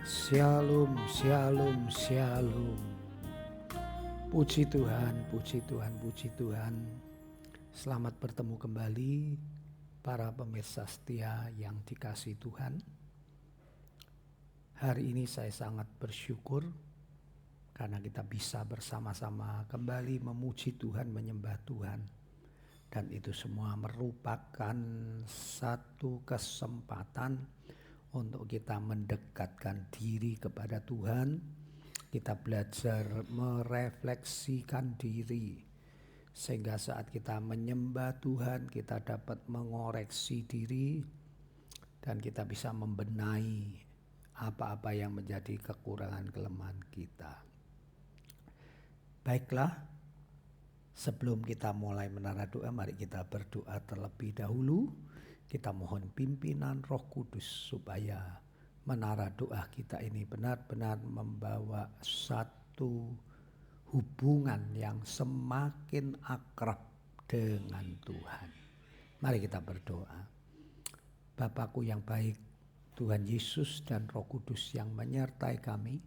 Shalom, shalom, shalom. Puji Tuhan, puji Tuhan, puji Tuhan. Selamat bertemu kembali para pemirsa setia yang dikasihi Tuhan. Hari ini saya sangat bersyukur karena kita bisa bersama-sama kembali memuji Tuhan, menyembah Tuhan. Dan itu semua merupakan satu kesempatan untuk kita mendekatkan diri kepada Tuhan. Kita belajar merefleksikan diri, sehingga saat kita menyembah Tuhan kita dapat mengoreksi diri dan kita bisa membenahi apa-apa yang menjadi kekurangan kelemahan kita. Baiklah, sebelum kita mulai menara doa, mari kita berdoa terlebih dahulu. Kita mohon pimpinan Roh Kudus supaya menara doa kita ini benar-benar membawa satu hubungan yang semakin akrab dengan Tuhan. Mari kita berdoa. Bapakku yang baik, Tuhan Yesus dan Roh Kudus yang menyertai kami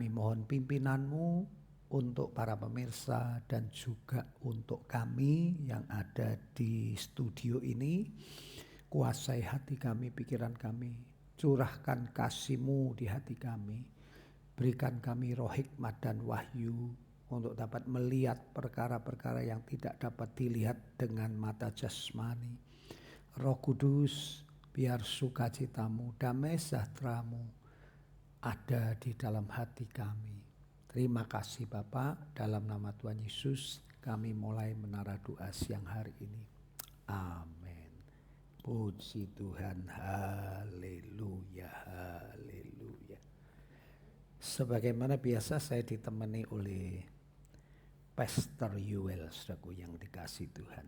mohon pimpinan-Mu untuk para pemirsa dan juga untuk kami yang ada di studio ini. Kuasai hati kami, pikiran kami, curahkan kasih-Mu di hati kami. Berikan kami roh hikmat dan wahyu untuk dapat melihat perkara-perkara yang tidak dapat dilihat dengan mata jasmani. Roh Kudus, biar sukacita-Mu, damai sejahtera-Mu ada di dalam hati kami. Terima kasih Bapak, dalam nama Tuhan Yesus kami mulai menara doa siang hari ini. Amin. Puji Tuhan, haleluya, haleluya. Sebagaimana biasa saya ditemani oleh Pastor Yuel, saudaraku yang dikasih Tuhan.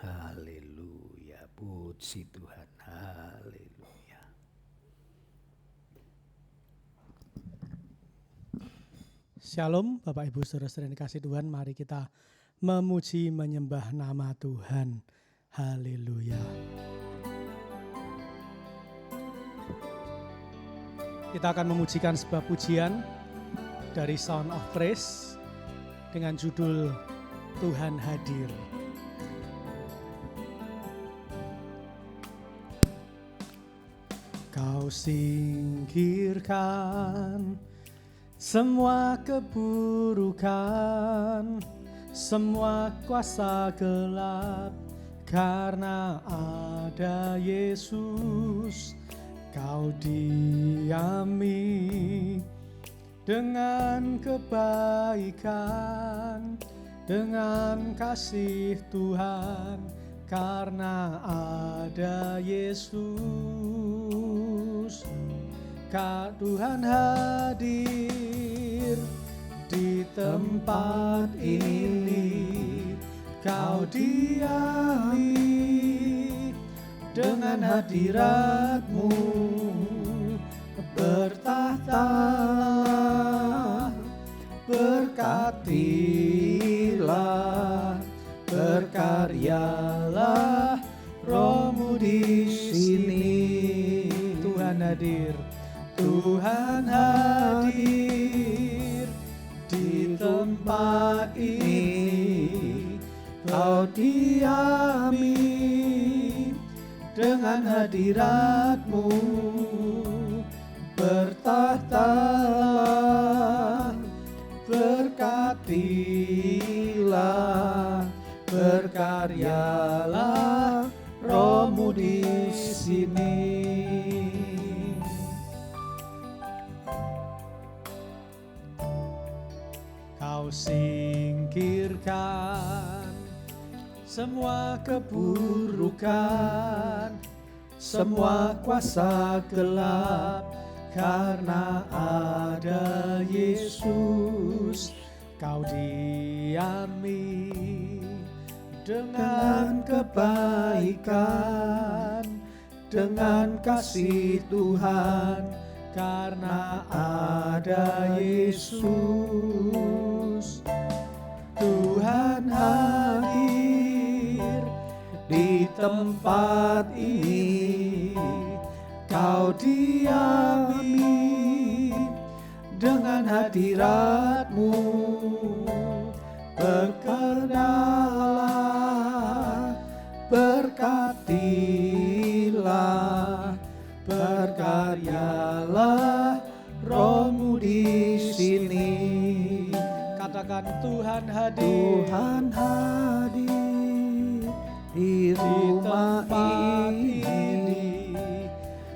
Haleluya, puji Tuhan, haleluya. Shalom Bapak Ibu Saudara-saudara yang dikasihi Tuhan, mari kita memuji menyembah nama Tuhan. Haleluya. Kita akan memujikan sebuah pujian dari Sound of Praise dengan judul Tuhan Hadir. Kau singkirkan semua keburukan, semua kuasa gelap, karena ada Yesus. Kau diami dengan kebaikan, dengan kasih Tuhan, karena ada Yesus. Kak Tuhan hadir di tempat ini, Kau diami dengan hadirat-Mu, bertahtalah, berkatilah, berkaryalah, Roh-Mu di sini. Tuhan hadir. Tuhan hadir di tempat ini, Kau diami dengan hadirat-Mu, bertahtalah, berkatilah, berkaryalah, Roh-Mu di sini. Kau singkirkan semua keburukan, semua kuasa gelap, karena ada Yesus. Kau diami dengan kebaikan, dengan kasih Tuhan, karena ada Yesus. Tuhan hadir di tempat ini, Kau diami dengan hadirat-Mu. Berkenalah, berkatilah, berkaryalah Roh-Mu di sini. Katakan Tuhan hadir. Tuhan hadir di rumah ini.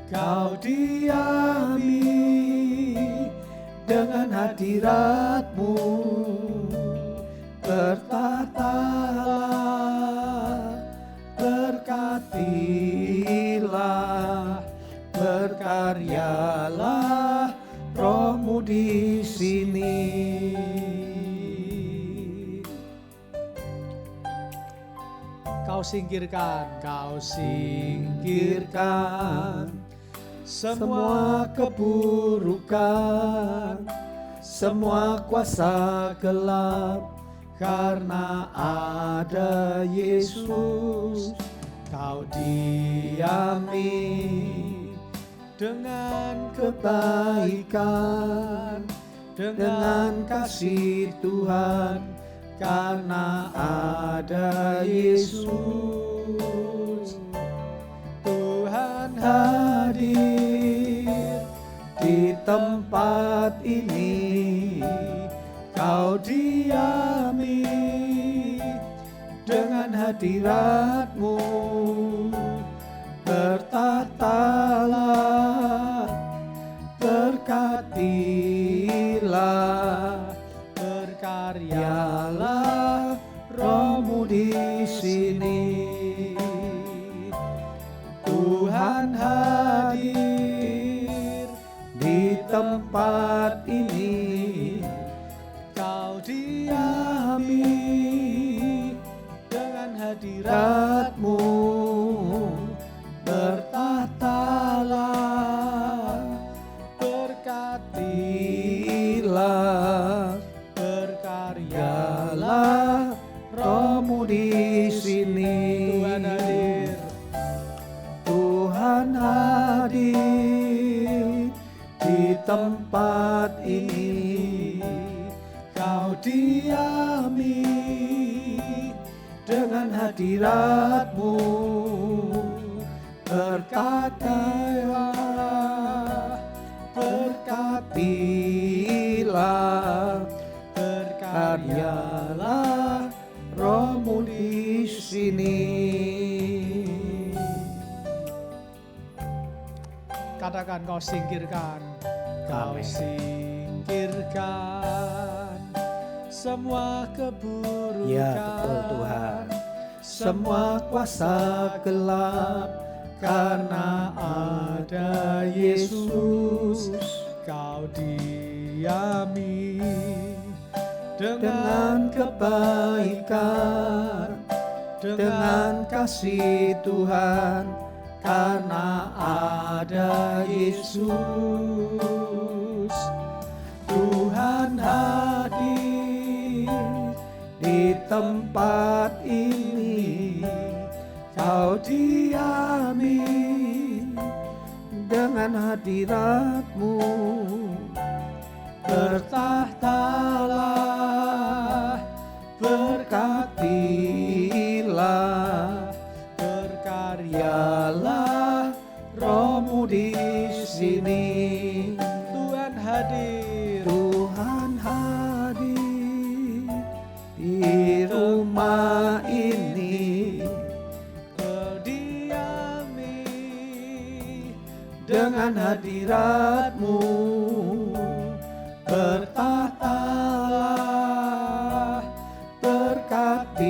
Kau diami dengan hadirat-Mu. Bertatalah, berkatilah, berkaryalah Roh-Mu di sini. Kau singkirkan semua keburukan, semua kuasa gelap, karena ada Yesus. Kau diami dengan kebaikan, dengan kasih Tuhan, karena ada Yesus. Tuhan hadir di tempat ini. Kau diami dengan hadirat-Mu. Bertatalah, berkatilah, berkaryalah Roh-Mu di sini. Tuhan hadir di tempat ini. Kau diami dengan hadirat-Mu. Bertatalah, berkatilah, berkaryalah Roh-Mu di sini. Tuhan hadir. Tuhan hadir di tempat ini. Kau diami dengan hadirat-Mu. Berkatilah, berkatilah, berkaryalah Roh-Mu di sini. Katakan kau singkirkan. Kau singkirkan semua keburukan. Ya betul Tuhan. Semua kuasa gelap, karena ada Yesus. Kau diami Dengan kebaikan, dengan kasih Tuhan, karena ada Yesus. Tuhan hadir di tempat ini. Kau diami dengan hadirat-Mu. Bertahtalah, berkatilah, berkaryalah Roh-Mu di sini. Tuhan hadir. Tuhan hadir di rumah ini. Kau diami Dengan hadirat-Mu. Bertahtalah, berkatilah,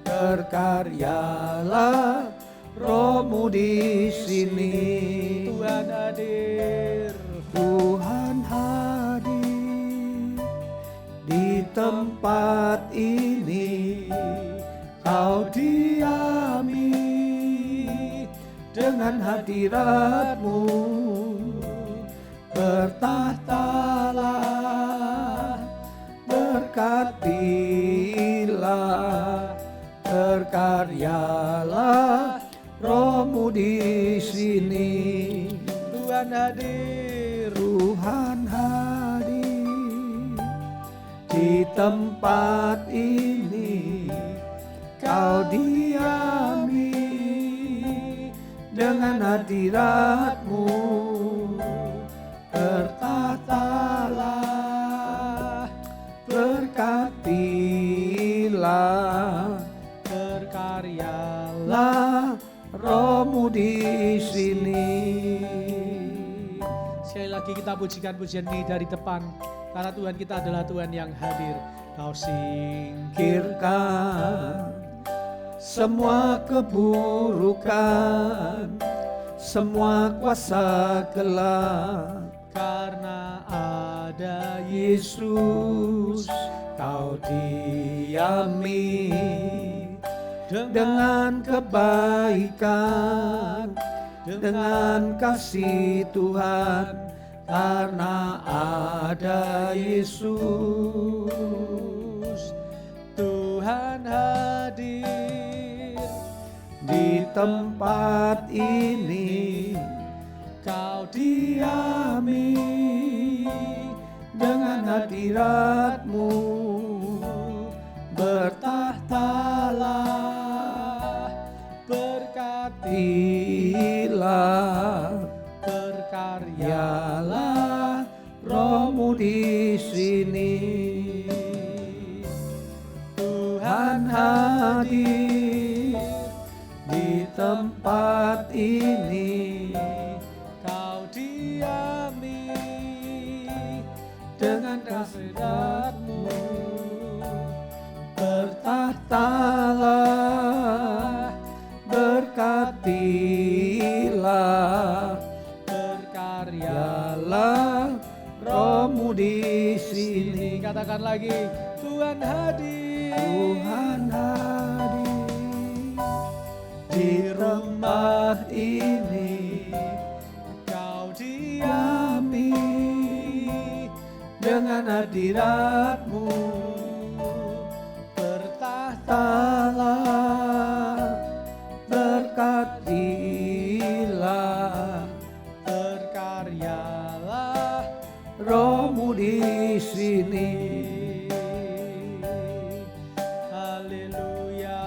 berkaryalah Roh-Mu di sini. Tuhan hadir. Tuhan hadir di tempat ini. Kau diami dengan hadirat-Mu. Bertahtalah, berkatilah, berkaryalah Roh-Mu di sini. Tuhan hadir. Tuhan Tuhan hadir di tempat ini, Kau diami dengan hadirat-Mu, bertahtalah, berkatilah, berkaryalah Roh-Mu di sini. Sekali lagi kita pujikan pujian ini dari depan, karena Tuhan kita adalah Tuhan yang hadir. Kau Singkirkan semua keburukan, semua kuasa gelap, karena ada Yesus Kau diami dengan kebaikan, dengan kasih Tuhan, karena ada Yesus. Tuhan hadir di tempat ini, Kau diami dengan hadirat-Mu, bertahtalah, berkatilah, berkaryalah Roh-Mu di sini. Tuhan hadir di tempat ini, Kau diami dengan hadirat-Mu, bertahtalah, berkatilah, berkaryalah Roh-Mu di sini. Katakan lagi, Tuhan hadir. Tuhan hadir di rumah ini, Kau diami dengan hadirat-Mu, bertahtalah, berkatilah, berkaryalah Roh-Mu di sini. Haleluya.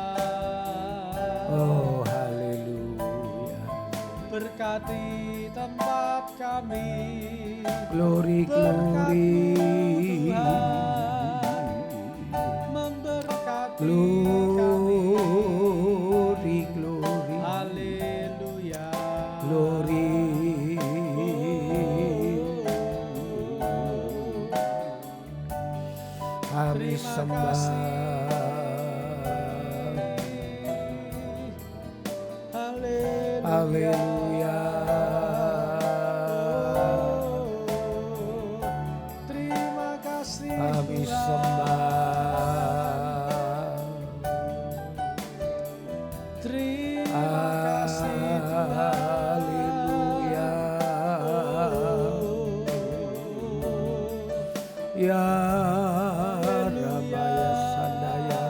Oh haleluya. Berkati tempat kami, Glory, glory, memberkati glory, glory, haleluya. glory. Kami sembah. Haleluya. Terima kasih Kami Tuhan. sembah. Terima kasih Tuhan. Haleluya. Ya Ramaya Sandaya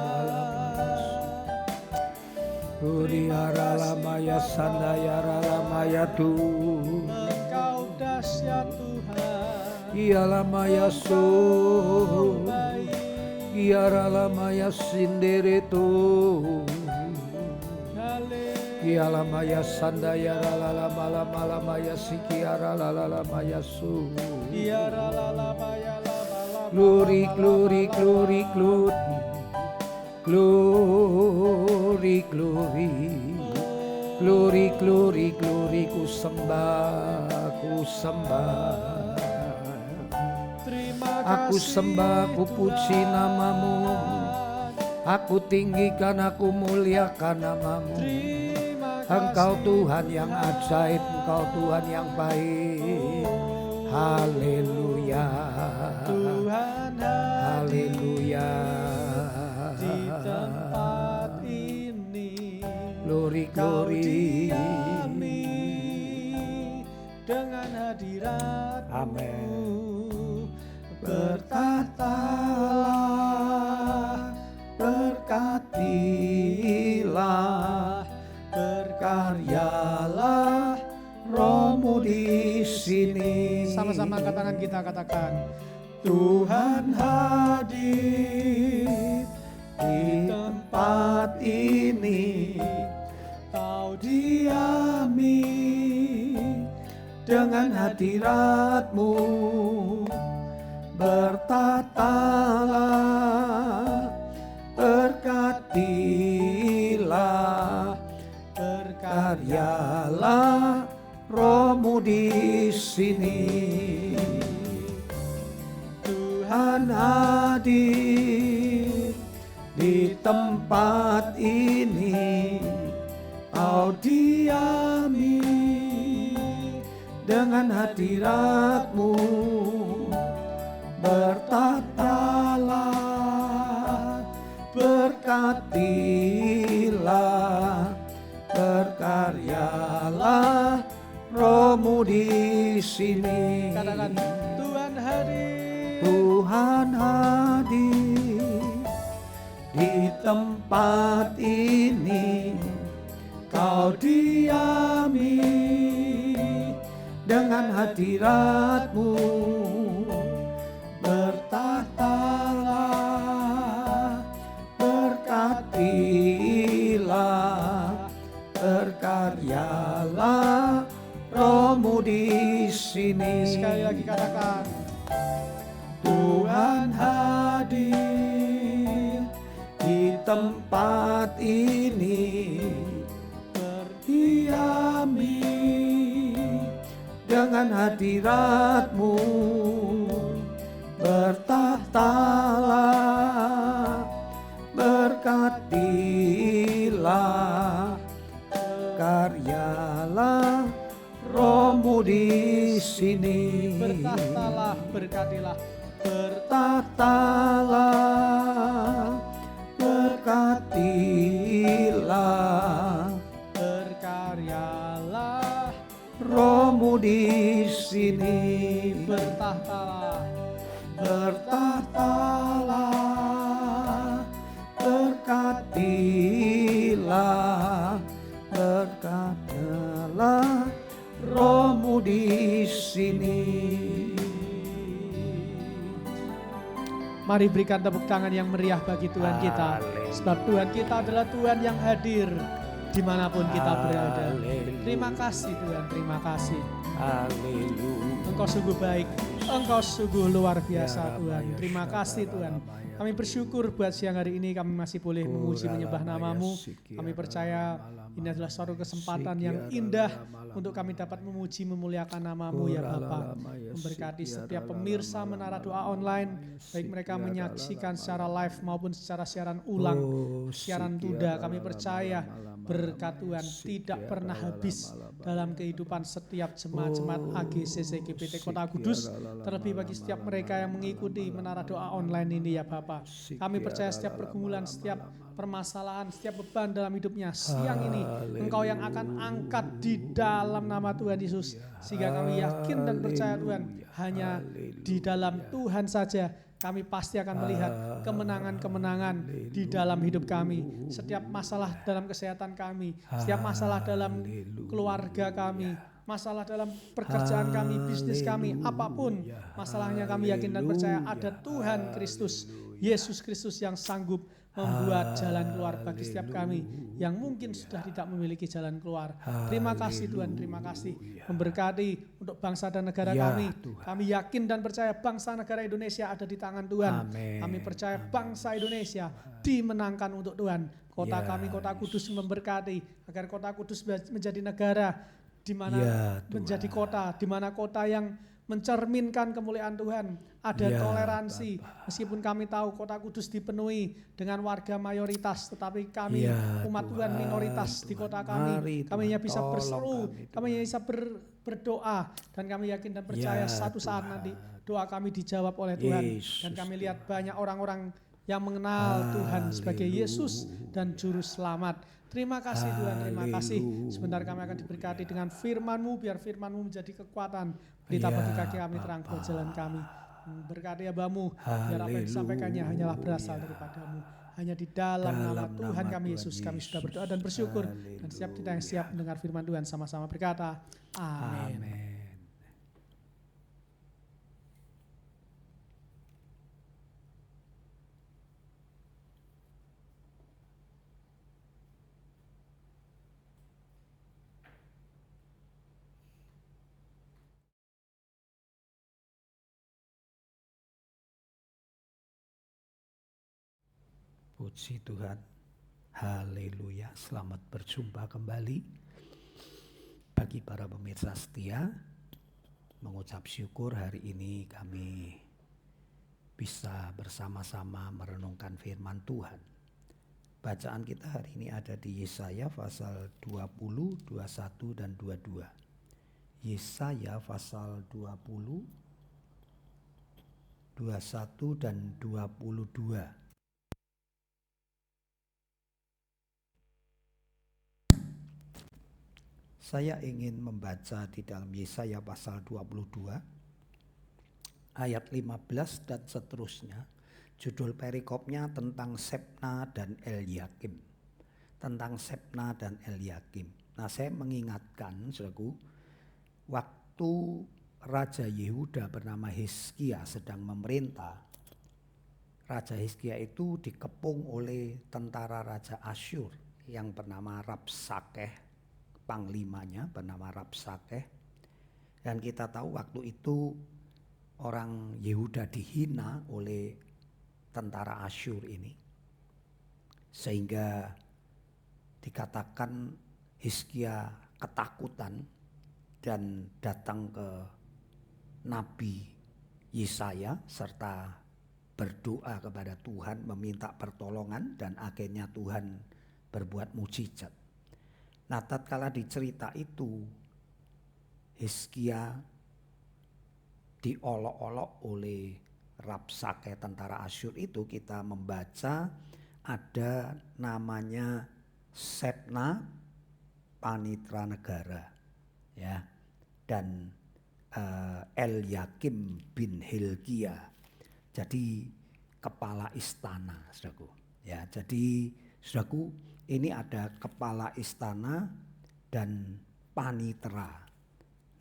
Ramaya Sandaya Ramaya Tuhan. Engkau dahsyat Tuhan. Ialamaya so, Ialamaya sindere tu, Ialamaya sandaya lalamala malamaya sikiara lalamaya su. Glory, glory, glory, glory, glory, glory, glory, glory, glory, ku sembah, ku sembah. Aku sembah, aku puji namamu, aku tinggikan, aku muliakan namamu. Engkau Tuhan yang ajaib, Engkau Tuhan yang baik. Haleluya, haleluya. Di tempat ini, Glory, glory. Dengan hadirat-Mu. Amen. Bertahtalah, berkatilah, berkaryalah Roh-Mu rohmu di sini. Sama-sama angkat tangan kita, katakan, Tuhan hadir di tempat ini, Kau diami dengan hadirat-Mu, bertatalah, berkatilah, berkaryalah rohmu di sini. Tuhan hadir di tempat ini, Kau diami dengan hadirat-Mu, bertatalah, berkatilah, berkaryalah rohmu di sini. Katakan, Tuhan hadir. Tuhan hadir di tempat ini, Kau diami dengan hadirat-Mu, bertatalah, berkatilah, berkaryalah rohmu di sini. Sekali lagi katakan, Tuhan hadir di tempat ini, berdiami dengan hadirat-Mu, bertatalah, berkatilah, karyalah rohmu di sini. bertahtalah, berkatilah, bertatalah, berkatilah, berkaryalah rohmu di sini. bertahtalah, bertatalah, berkatilah, berkatilah rohmu di sini. Mari berikan tepuk tangan yang meriah bagi Tuhan kita. Sebab Tuhan kita adalah Tuhan yang hadir dimanapun kita berada. Terima kasih Tuhan, terima kasih. Haleluya. Engkau sungguh baik, Engkau sungguh luar biasa Tuhan. Terima kasih Tuhan. Kami bersyukur buat siang hari ini kami masih boleh memuji menyembah nama-Mu. Kami percaya ini adalah suatu kesempatan yang indah untuk kami dapat memuji memuliakan nama-Mu ya Bapa. Memberkati setiap pemirsa Menara Doa Online, baik mereka menyaksikan secara live maupun secara siaran ulang, siaran tunda. Kami percaya berkat Tuhan tidak pernah habis dalam kehidupan setiap jemaat-jemaat AGCC GPT Kota Kudus, terlebih bagi setiap mereka yang mengikuti Menara Doa Online ini ya Bapa. Kami percaya setiap pergumulan, setiap permasalahan, setiap beban dalam hidupnya siang ini Engkau yang akan angkat di dalam nama Tuhan Yesus, sehingga kami yakin dan percaya Tuhan hanya di dalam Tuhan saja kami pasti akan melihat kemenangan-kemenangan di dalam hidup kami. Setiap masalah dalam kesehatan kami, setiap masalah dalam keluarga kami, masalah dalam pekerjaan kami, bisnis kami, apapun masalahnya, kami yakin dan percaya ada Tuhan Kristus, Yesus Kristus yang sanggup membuat jalan keluar bagi setiap kami yang mungkin sudah tidak memiliki jalan keluar. Terima kasih Tuhan, terima kasih. Memberkati untuk bangsa dan negara kami. Kami yakin dan percaya bangsa negara Indonesia ada di tangan Tuhan. Kami percaya bangsa Indonesia dimenangkan untuk Tuhan. Kota kami, Kota Kudus memberkati agar Kota Kudus menjadi negara di mana menjadi kota, di mana kota yang mencerminkan kemuliaan Tuhan, ada toleransi. Meskipun kami tahu Kota Kudus dipenuhi dengan warga mayoritas, tetapi kami umat Tuhan minoritas di kota kami. Kami hanya bisa berseru, kami hanya bisa berdoa, dan kami yakin dan percaya satu saat nanti doa kami dijawab oleh Tuhan. Dan kami lihat banyak orang-orang yang mengenal Tuhan sebagai Yesus dan Juru Selamat. Terima kasih Tuhan, terima kasih. Sebentar kami akan diberkati dengan firman-Mu, biar firman-Mu menjadi kekuatan, pelita bagi kaki kami, terang buat jalan kami. Berkati Abamu, biar apa yang disampaikannya hanyalah berasal daripada-Mu. Hanya di dalam nama Tuhan kami Yesus kami sudah berdoa dan bersyukur. Dan setiap kita yang siap mendengar firman Tuhan sama-sama berkata, amin. Puji Tuhan, haleluya, selamat berjumpa kembali. Bagi para pemirsa setia, mengucap syukur hari ini kami bisa bersama-sama merenungkan firman Tuhan. Bacaan kita hari ini ada di Yesaya pasal 20, 21 dan 22. Yesaya pasal 20, 21 dan 22. Saya ingin membaca di dalam Yesaya pasal 22 ayat 15 dan seterusnya. Judul perikopnya tentang Sebna dan Elyakim. Tentang Sebna dan Elyakim. Nah, saya mengingatkan, saudaraku, waktu Raja Yehuda bernama Hizkia sedang memerintah, Raja Hizkia itu dikepung oleh tentara Raja Asyur yang bernama Rabsakeh. Panglimanya bernama Rabsakeh, dan kita tahu waktu itu orang Yehuda dihina oleh tentara Asyur ini, sehingga dikatakan Hizkia ketakutan dan datang ke Nabi Yesaya serta berdoa kepada Tuhan meminta pertolongan, dan akhirnya Tuhan berbuat mukjizat. Nah, tatkala dicerita itu, Hizkia diolok-olok oleh Rabsakeh tentara Asyur itu, kita membaca ada namanya Sebna panitra negara, ya, dan Elyakim bin Hilkia, jadi kepala istana, saudaraku. Ya, jadi saudaraku, ini ada kepala istana dan panitera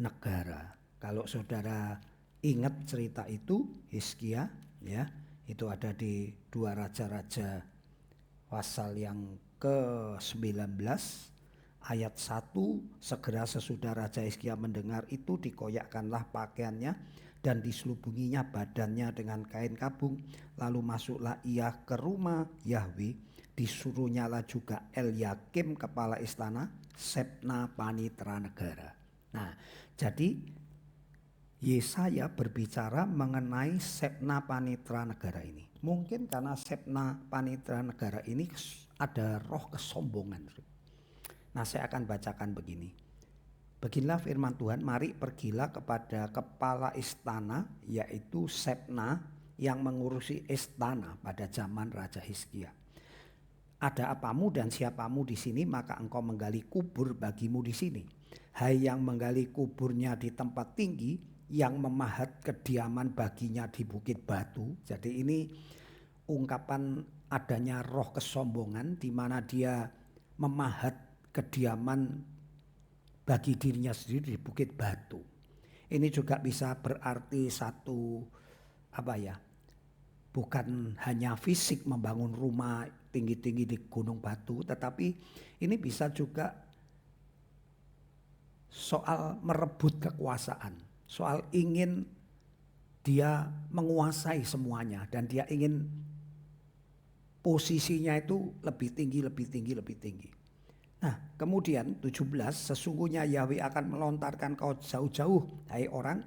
negara. Kalau saudara ingat cerita itu, Hizkia, ya, itu ada di 2 Raja-Raja pasal yang ke-19 ayat 1. Segera sesudah Raja Hizkia mendengar itu, dikoyakkanlah pakaiannya dan diselubunginya badannya dengan kain kabung. Lalu masuklah ia ke rumah Yahweh. Disuruhnyalah juga Elyakim kepala istana, Sebna panitera negara. Nah, jadi Yesaya berbicara mengenai Sebna panitera negara ini. Mungkin karena Sebna panitera negara ini ada roh kesombongan. Nah, saya akan bacakan begini. Beginilah firman Tuhan, mari pergilah kepada kepala istana, yaitu Sebna yang mengurusi istana pada zaman Raja Hizkia. Ada apamu dan siapamu di sini, maka engkau menggali kubur bagimu di sini. Hai yang menggali kuburnya di tempat tinggi, yang memahat kediaman baginya di bukit batu. Jadi ini ungkapan adanya roh kesombongan di mana dia memahat kediaman bagi dirinya sendiri di bukit batu. Ini juga bisa berarti satu bukan hanya fisik membangun rumah tinggi-tinggi di gunung batu, tetapi ini bisa juga soal merebut kekuasaan, soal ingin dia menguasai semuanya dan dia ingin posisinya itu lebih tinggi. Nah, kemudian 17, sesungguhnya Yahweh akan melontarkan kau jauh-jauh, hai orang,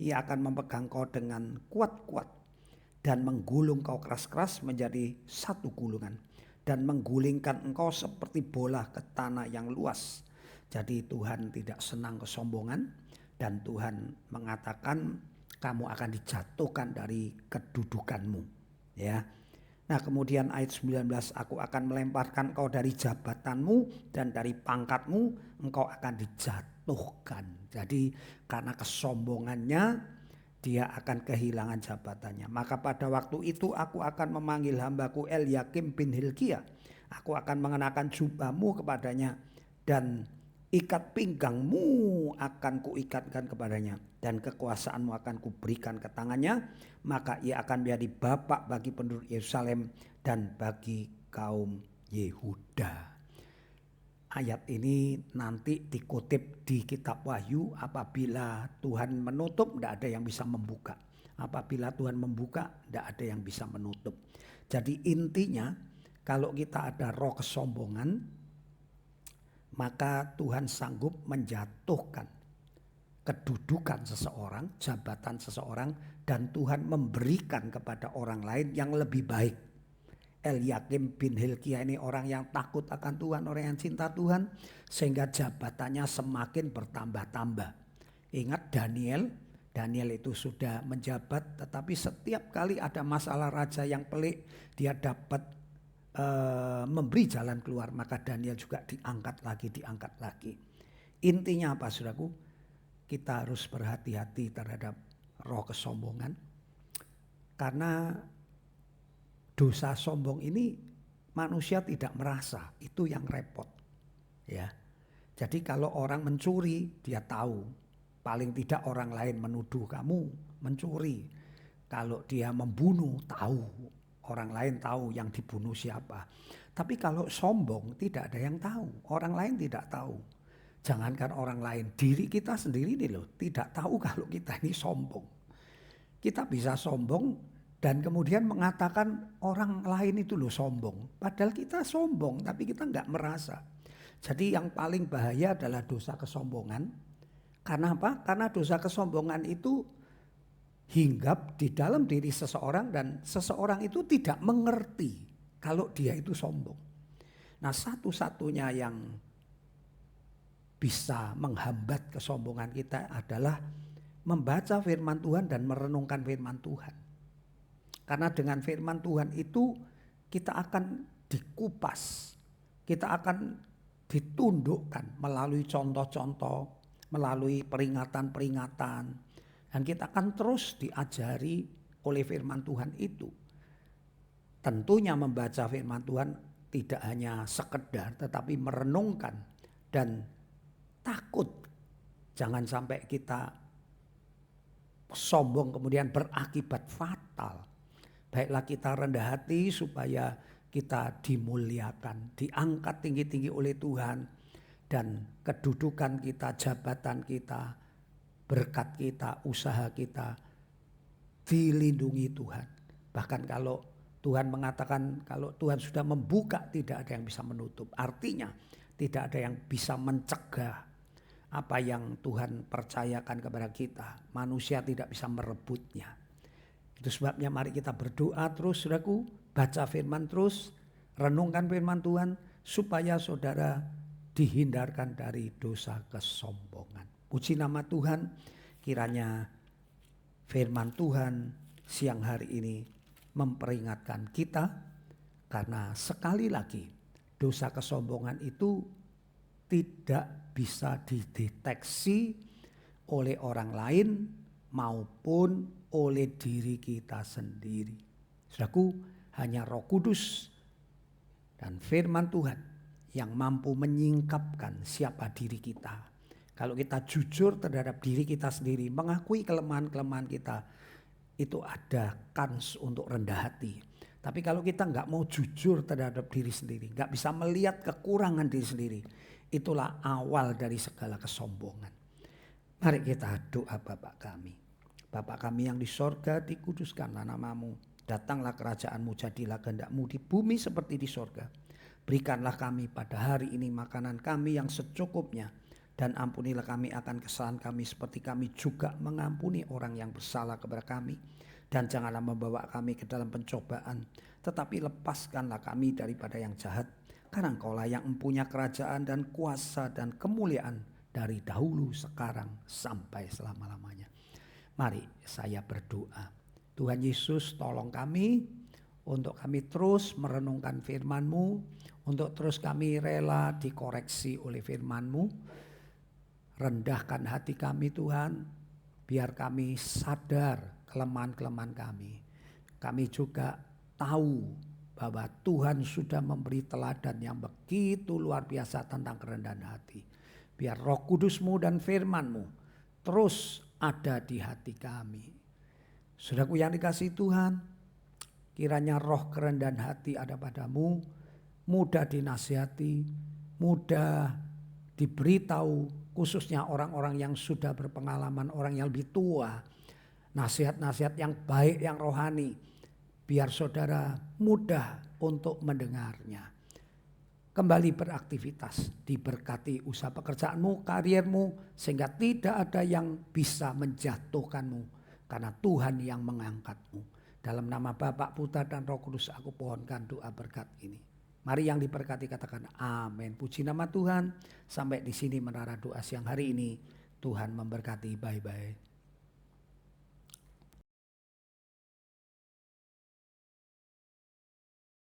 ia akan memegang kau dengan kuat-kuat dan menggulung kau keras-keras menjadi satu gulungan, dan menggulingkan engkau seperti bola ke tanah yang luas. Jadi Tuhan tidak senang kesombongan, dan Tuhan mengatakan kamu akan dijatuhkan dari kedudukanmu, ya. Nah, kemudian ayat 19, aku akan melemparkan engkau dari jabatanmu dan dari pangkatmu engkau akan dijatuhkan. Jadi karena kesombongannya, dia akan kehilangan jabatannya. Maka pada waktu itu aku akan memanggil hambaku Elyakim bin Hilkiah. Aku akan mengenakan jubahmu kepadanya dan ikat pinggangmu akan kuikatkan kepadanya dan kekuasaanmu akan kuberikan ke tangannya. Maka ia akan menjadi bapak bagi penduduk Yerusalem dan bagi kaum Yehuda. Ayat ini nanti dikutip di kitab Wahyu, apabila Tuhan menutup tidak ada yang bisa membuka. Apabila Tuhan membuka tidak ada yang bisa menutup. Jadi intinya kalau kita ada roh kesombongan, maka Tuhan sanggup menjatuhkan kedudukan seseorang, jabatan seseorang, dan Tuhan memberikan kepada orang lain yang lebih baik. Elyakim bin Hilkiah ini orang yang takut akan Tuhan, orang yang cinta Tuhan, sehingga jabatannya semakin bertambah-tambah. Ingat Daniel itu sudah menjabat, tetapi setiap kali ada masalah raja yang pelik, dia dapat memberi jalan keluar, maka Daniel juga diangkat lagi. Intinya apa, saudaraku? Kita harus berhati-hati terhadap roh kesombongan, karena dosa sombong ini manusia tidak merasa, itu yang repot. Ya. Jadi kalau orang mencuri, dia tahu. Paling tidak orang lain menuduh kamu mencuri. Kalau dia membunuh, tahu. Orang lain tahu yang dibunuh siapa. Tapi kalau sombong, tidak ada yang tahu. Orang lain tidak tahu. Jangankan orang lain, diri kita sendiri nih loh, tidak tahu kalau kita ini sombong. Kita bisa sombong dan kemudian mengatakan orang lain itu loh sombong. Padahal kita sombong tapi kita nggak merasa. Jadi yang paling bahaya adalah dosa kesombongan. Karena apa? Karena dosa kesombongan itu hinggap di dalam diri seseorang dan seseorang itu tidak mengerti kalau dia itu sombong. Nah, satu-satunya yang bisa menghambat kesombongan kita adalah membaca firman Tuhan dan merenungkan firman Tuhan. Karena dengan firman Tuhan itu kita akan dikupas, kita akan ditundukkan melalui contoh-contoh, melalui peringatan-peringatan. Dan kita akan terus diajari oleh firman Tuhan itu. Tentunya membaca firman Tuhan tidak hanya sekedar, tetapi merenungkan dan takut. Jangan sampai kita sombong kemudian berakibat fatal. Baiklah kita rendah hati supaya kita dimuliakan, diangkat tinggi-tinggi oleh Tuhan. Dan kedudukan kita, jabatan kita, berkat kita, usaha kita dilindungi Tuhan. Bahkan kalau Tuhan mengatakan kalau Tuhan sudah membuka tidak ada yang bisa menutup. Artinya tidak ada yang bisa mencegah apa yang Tuhan percayakan kepada kita. Manusia tidak bisa merebutnya. Itu sebabnya mari kita berdoa terus, saudaraku, baca firman terus, renungkan firman Tuhan supaya saudara dihindarkan dari dosa kesombongan. Puji nama Tuhan, kiranya firman Tuhan siang hari ini memperingatkan kita, karena sekali lagi dosa kesombongan itu tidak bisa dideteksi oleh orang lain maupun oleh diri kita sendiri. Saudaraku, hanya Roh Kudus dan firman Tuhan yang mampu menyingkapkan siapa diri kita. Kalau kita jujur terhadap diri kita sendiri, mengakui kelemahan-kelemahan kita, itu ada kans untuk rendah hati. Tapi kalau kita nggak mau jujur terhadap diri sendiri, nggak bisa melihat kekurangan diri sendiri, itulah awal dari segala kesombongan. Mari kita doa. Bapa kami. Bapa kami yang di sorga, dikuduskanlah namamu. Datanglah kerajaanmu, jadilah kehendak-mu di bumi seperti di sorga. Berikanlah kami pada hari ini makanan kami yang secukupnya. Dan ampunilah kami akan kesalahan kami seperti kami juga mengampuni orang yang bersalah kepada kami. Dan janganlah membawa kami ke dalam pencobaan, tetapi lepaskanlah kami daripada yang jahat. Karena Engkaulah yang mempunyai kerajaan dan kuasa dan kemuliaan dari dahulu, sekarang, sampai selama-lamanya. Mari saya berdoa. Tuhan Yesus, tolong kami untuk kami terus merenungkan firman-Mu, untuk terus kami rela dikoreksi oleh firman-Mu. Rendahkan hati kami Tuhan, Biar kami sadar kelemahan-kelemahan kami. Kami juga tahu bahwa Tuhan sudah memberi teladan yang begitu luar biasa tentang kerendahan hati. Biar Roh Kudus-Mu dan firman-Mu terus ada di hati kami. Saudaraku yang dikasihi Tuhan, kiranya roh kerendahan hati ada padamu, mudah dinasihati, mudah diberitahu, khususnya orang-orang yang sudah berpengalaman, orang yang lebih tua. Nasihat-nasihat yang baik, yang rohani, biar saudara mudah untuk mendengarnya. Kembali beraktivitas, diberkati usaha pekerjaanmu, karirmu, sehingga tidak ada yang bisa menjatuhkanmu. Karena Tuhan yang mengangkatmu. Dalam nama Bapa, Putra dan Roh Kudus aku pohonkan doa berkat ini. Mari yang diberkati katakan amin. Puji nama Tuhan. Sampai di sini menara doa siang hari ini. Tuhan memberkati. Bye-bye.